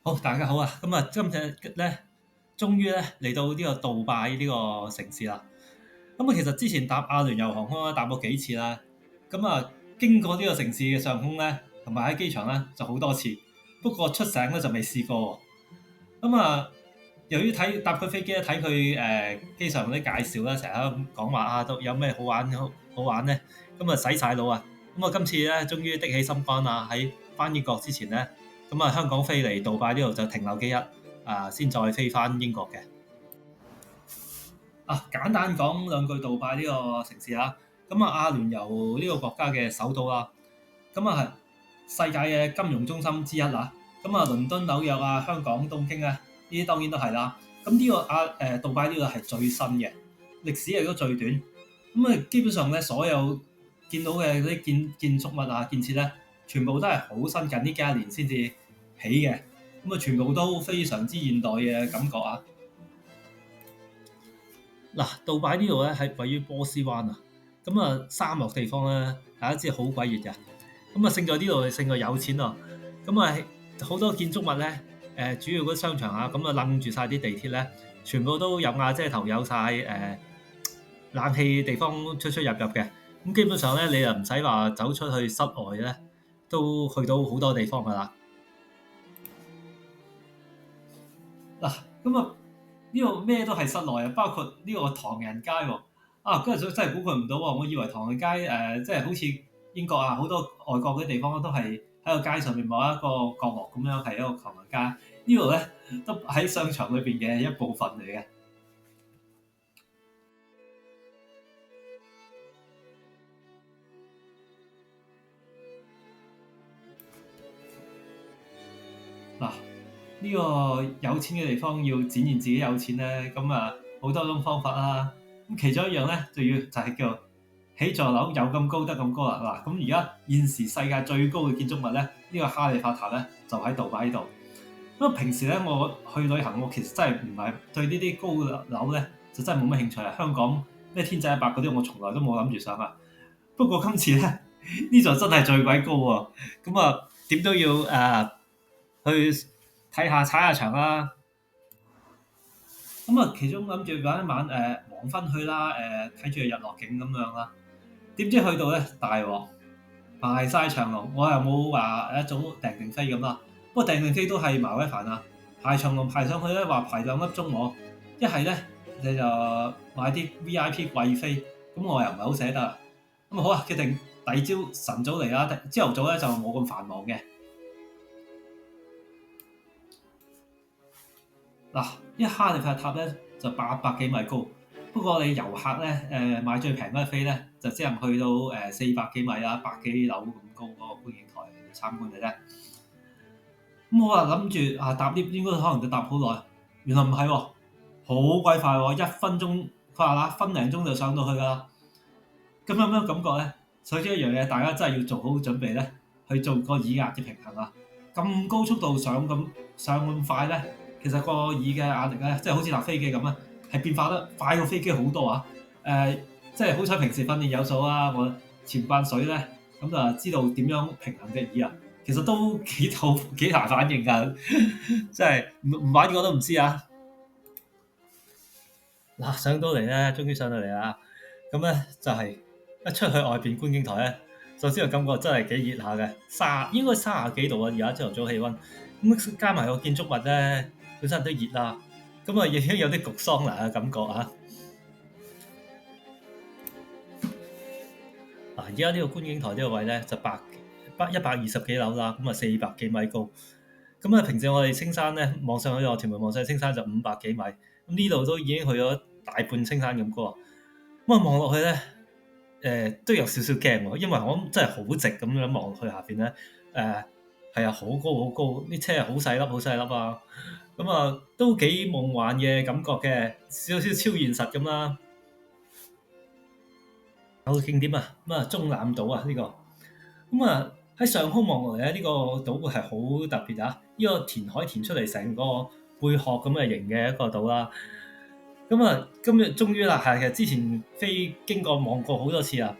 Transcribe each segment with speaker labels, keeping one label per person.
Speaker 1: 好，大家好啊！今日咧，終於咧嚟到呢個杜拜呢個城市啦。其實之前搭阿聯酋航空搭過幾次啦。經過呢個城市嘅上空咧，同埋喺機場咧就好多次。不過出省咧就未試過喎。由於搭佢飛機咧，睇佢機上嗰啲介紹咧，成日咁講話都有咩好玩咧。洗晒腦啊！今次咧終於的起心肝啦，喺翻英國之前咧。香港飛嚟杜拜呢度就停留幾日，先再飛翻英國嘅。簡單講兩句杜拜呢個城市啦。阿聯酋呢個國家嘅首都啦，係世界嘅金融中心之一啦。倫敦、紐約香港、東京呢啲當然都係啦。呢個杜拜呢個係最新嘅，歷史亦都最短。基本上咧，所有見到嘅嗰啲建築物建設咧，全部都係好新近呢幾廿年先至起嘅。全部都非常之現代嘅感覺啊！杜拜呢度咧係位於波斯灣啊。沙漠地方咧，大家知好鬼熱嘅。勝在呢度勝在有錢啊。好多建築物咧，主要嗰啲商場楞住晒啲地鐵咧，全部都有瓦遮頭，有晒冷氣地方出入嘅。基本上咧，你又唔使話走出去室外咧，都去到好多地方噶啦。呢度咩都係室內啊，包括呢個唐人街喎。嗰日真係估佢唔到喎，我以為唐人街即係好似英國好多外國嘅地方都係喺個街上面某一個角落咁樣係一個唐人街。呢度咧都喺商場裏邊嘅一部分嚟嘅。呢個有錢嘅地方要展現自己有錢咧，好多種方法啦。其中一樣咧，就係叫起座樓有咁高得咁高啦。而家現時世界最高嘅建築物咧，呢個哈利法塔咧就喺杜拜呢度。平時咧我去旅行，我其實真係唔係對呢啲高樓咧就真係冇乜興趣啊。香港咩天際一百嗰啲，我從來都冇諗住上啊。不過今次咧呢座真係最鬼高喎。點都要去睇下踩下場啦。其中諗住玩一晚黃昏去啦，睇住日落景咁樣啦。點知去到咧大鑊，排晒長龍。我又冇話一早訂定飛咁啦。不過訂定飛都係麻鬼煩啊，排長龍排上去咧，話排2粒鐘我。一係咧你就買啲 VIP 貴飛，咁我又唔係好捨得。好啊，決定第二朝晨早嚟啦。朝頭早咧就冇咁繁忙嘅。一哈利法塔咧就800幾米高，不過你遊客咧買最平嗰個飛咧就只能去到400幾米百幾樓咁高嗰個觀景台嚟參觀嘅啫。我話諗住搭 lift 應該可能就搭好耐，原來唔係喎，好鬼快喎，1分鐘佢話分零鐘就上到去㗎啦。咁有咩感覺咧？首先一樣嘢，大家真係要做好準備咧，去做個耳壓嘅平衡啊！咁高速度上咁快咧，其實個耳嘅壓力咧，即係好似搭飛機咁啊，係變化得快過飛機好多啊！即係好彩平時訓練有素啦，我潛慣水咧，咁就知道點樣平衡隻耳啊。其實都幾大反應㗎，即係唔玩過都唔知啊！上到嚟咧，終於上到嚟啦。咁咧就係一出去外邊觀景台咧，首先個感覺真係幾熱下嘅，應該30幾度啊！而家朝頭早氣温，加埋個建築物咧，本身都熱啦，已經有啲焗桑拿嘅感覺啊！而家呢個觀景台呢個位咧就120幾樓啦，400幾米高。平時我哋青山咧望上去，屯門望上去青山就500幾米，呢度都已經去咗大半青山咁高啊！望落去咧，都有少少驚喎，因為我真係好直咁樣望落去下邊咧，係啊，好高好高，啲車係好細粒好細粒啊！都幾夢幻嘅感覺嘅，少少超現實咁啦。有個景點啊，中南島啊呢個，喺上空望落嚟咧，呢個島係好特別啊！呢個填海填出嚟成個貝殼咁嘅形嘅一個島啦。今日終於啦，其實之前飛經過望過好多次啦。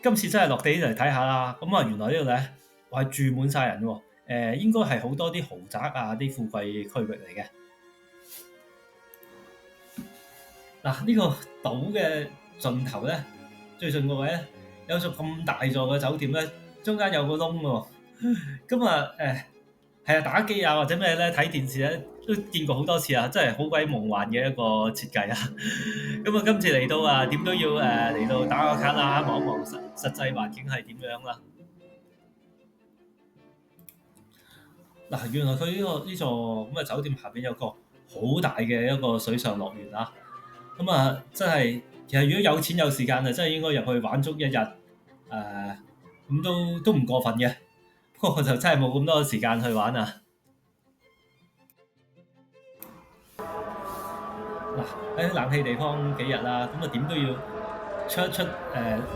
Speaker 1: 今次真係落地嚟睇下啦。原來呢度咧係住滿晒人喎。應該係好多啲豪宅啊、啲富貴區域嚟嘅。嗱，呢個島嘅盡頭咧，最盡個位咧，有座咁大座嘅酒店咧，中間有個窿喎。咁啊係啊，打機啊或者咩咧，睇電視咧都見過好多次啊，真係好鬼夢幻嘅一個設計啊！咁啊，今次嚟到啊，點都要嚟到打個卡啦，望一望實際環境係點樣啦。嗱，原來佢呢座咁嘅酒店下邊有個好大嘅一個水上樂園啊！咁啊，真係其實如果有錢有時間啊，真係應該入去玩足一日，咁都唔過分嘅。不過我就真係冇咁多時間去玩啊！嗱，喺冷氣地方幾日啦，咁啊點都要出一出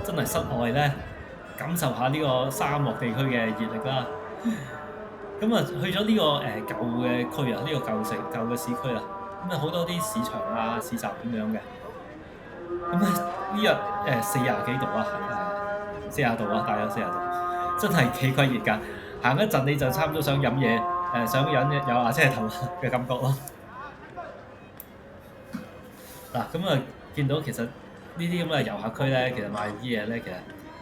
Speaker 1: 真係室外咧，感受下呢個沙漠地區嘅熱力啦。咁啊去咗呢個舊嘅區啊，呢個舊嘅市區啊，咁啊好多啲市場啊、市集咁樣嘅。咁咧呢日40幾度啊，40度啊，大約40度，真係幾鬼熱㗎。行一陣你就差唔多想飲嘢，想飲有瓦遮頭嘅感覺咯。嗱，咁啊見到其實呢啲咁嘅遊客區咧，其實賣啲嘢咧，其實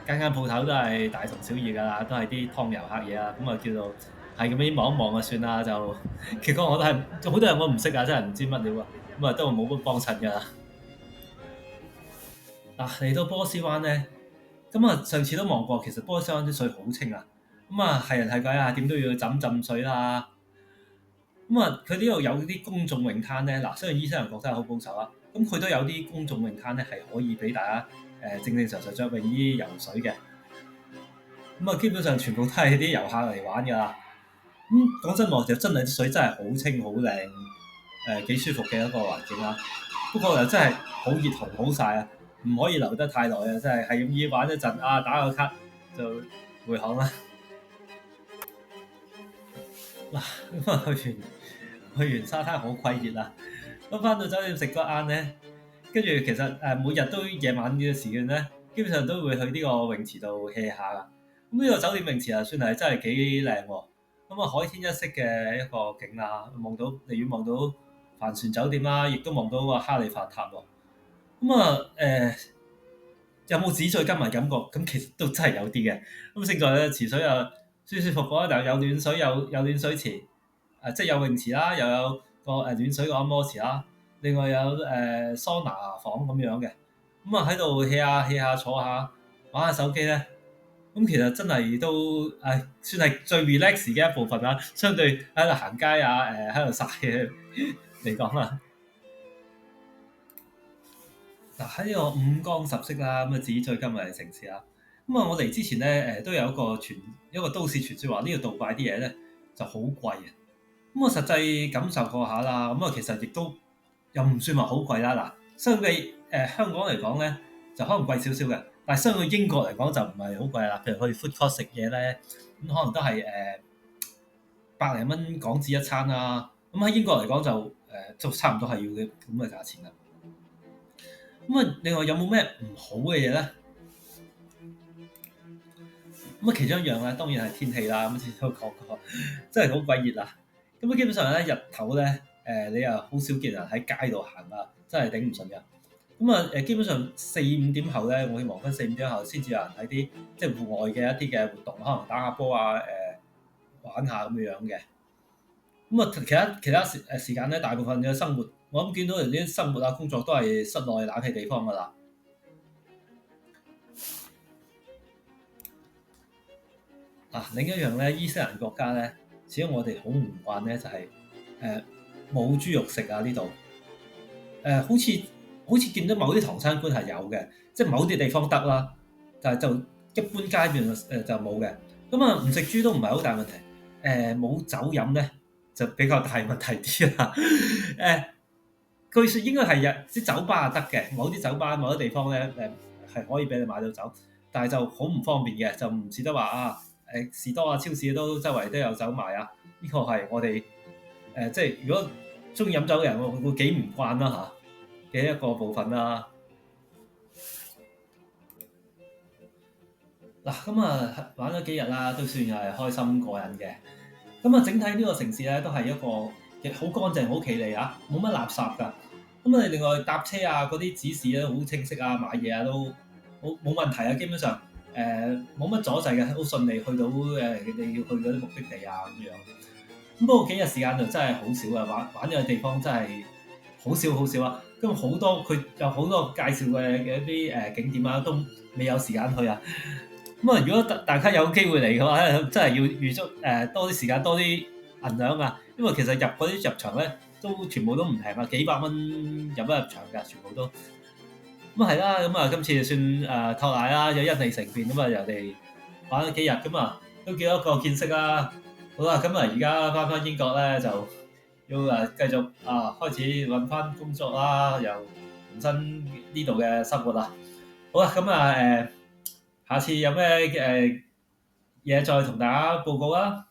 Speaker 1: 間間鋪頭都係大同小異㗎啦，都係啲湯遊客嘢啊，咁啊叫做係咁樣望一望就算啦，就結果我都係好多人我唔識啊，真係唔知乜料啊，咁啊都冇乜幫襯㗎啦。嗱，嚟到波斯灣咧，咁啊上次都望過，其實波斯灣啲水好清啊，咁啊係人係鬼啊，點都要浸水啦。咁啊，佢呢度有啲公眾泳灘咧，嗱，雖然伊斯蘭國真係好保守啊，咁佢都有啲公眾泳灘咧係可以俾大家正正常常着泳衣游水嘅。咁啊，基本上全部都係啲遊客嚟玩㗎啦。咁講真喎，就真係啲水真係好清好靚，幾舒服嘅一個環境啦。不過又真係好熱同好曬啊，唔可以留得太耐啊！真係係咁依玩一陣啊，打個卡就回航啦。嗱，咁啊去完沙灘好鬼熱啊！咁翻到酒店食個晏咧，跟住其實每日都夜晚嘅時段咧，基本上都會去呢個泳池度 hea 下噶。咁呢個酒店泳池啊，算係真係幾靚喎。咁啊，海天一色嘅一個景啦，離遠望到帆船酒店啦，亦都望到個哈利法塔喎。咁啊有冇紙醉金迷感覺？咁其實都真係有啲嘅。咁勝在咧池水啊舒舒服服啦，但係有暖水有暖水池，即係有泳池啦，又有個暖水個按摩池啦，另外有桑拿房咁樣嘅。咁啊喺度 hea 下坐下玩下手機咧，咁其實真係都算係最 relax 嘅一部分啦。相對喺度行街啊喺度曬嘅嚟講啦。嗱喺呢個五光十色啦，咁啊紙醉金迷嘅城市啦。咁啊，我嚟之前咧都有一個都市傳說話呢個杜拜啲嘢咧就好貴啊。咁我實際感受過下啦，咁啊其實亦都又唔算話好貴啦。嗱，相比香港嚟講咧，就可能貴少少嘅，但係相對英國嚟講就唔係好貴啦。譬如去 food court 食嘢咧，咁可能都係百零蚊港紙一餐啦。咁喺英國嚟講就差唔多係要嘅咁嘅價錢啦。咁啊，另外有冇咩唔好嘅嘢咧？咁啊，其中一樣咧，當然係天氣啦。咁之前都講過，真係好鬼熱啊！咁啊，基本上咧日頭咧，你又好少見人喺街度行啊，真係頂唔順嘅。咁啊，基本上4、5點後咧，我黃昏4、5點後先至有人喺啲即係戶外嘅一啲嘅活動，可能打下波啊，玩下咁樣嘅。咁啊，其他時間咧，大部分嘅生活，我諗見到人啲生活啊、工作都係室內冷氣地方噶啦。另一樣咧，伊斯蘭國家咧，始終我哋好唔慣咧，就係冇豬肉食啊呢度。好似見到某啲唐餐館係有嘅，即係某啲地方得啦，但係就一般階段就冇嘅。咁啊，唔食豬都唔係好大問題。冇酒飲咧就比較大問題啲啦。據說應該係啲酒吧係得嘅，某啲酒吧某啲地方咧係可以俾你買到酒，但係就好唔方便嘅，就唔似得話士多啊、超市都周圍都有酒賣啊。呢個係我哋即係如果中意飲酒嘅人會幾唔慣啦嘅一個部分啦。嗱，咁啊玩咗幾日啦，都算係開心過癮嘅。咁啊，整體呢個城市咧都係一個亦好乾淨、好企理啊，冇乜垃圾㗎。咁啊，另外搭車啊嗰啲指示咧好清晰啊，買嘢啊都冇問題啊，基本上冇乜阻滯嘅，好順利去到你要去嗰啲目的地啊咁樣。咁不過幾日時間就真係好少啊，玩嘅地方真係好少好少啊。咁好多佢有好多介紹嘅一啲景點啊，都未有時間去啊。咁啊，如果大家有機會嚟嘅話咧，真係要預足多啲時間、多啲銀兩啊，因為其實嗰啲入場咧都全部都唔平啊，幾百蚊入一入場㗎，全部都。咁係啦，咁啊今次就算托賴啦，有因利乘便咁啊，人哋玩咗幾日咁啊，都幾多個見識啦。好啦，咁啊而家翻英國咧就要繼續開始揾翻工作啦，又重新呢度嘅生活啦。好啦，咁啊下次有咩嘢再同大家報告啦。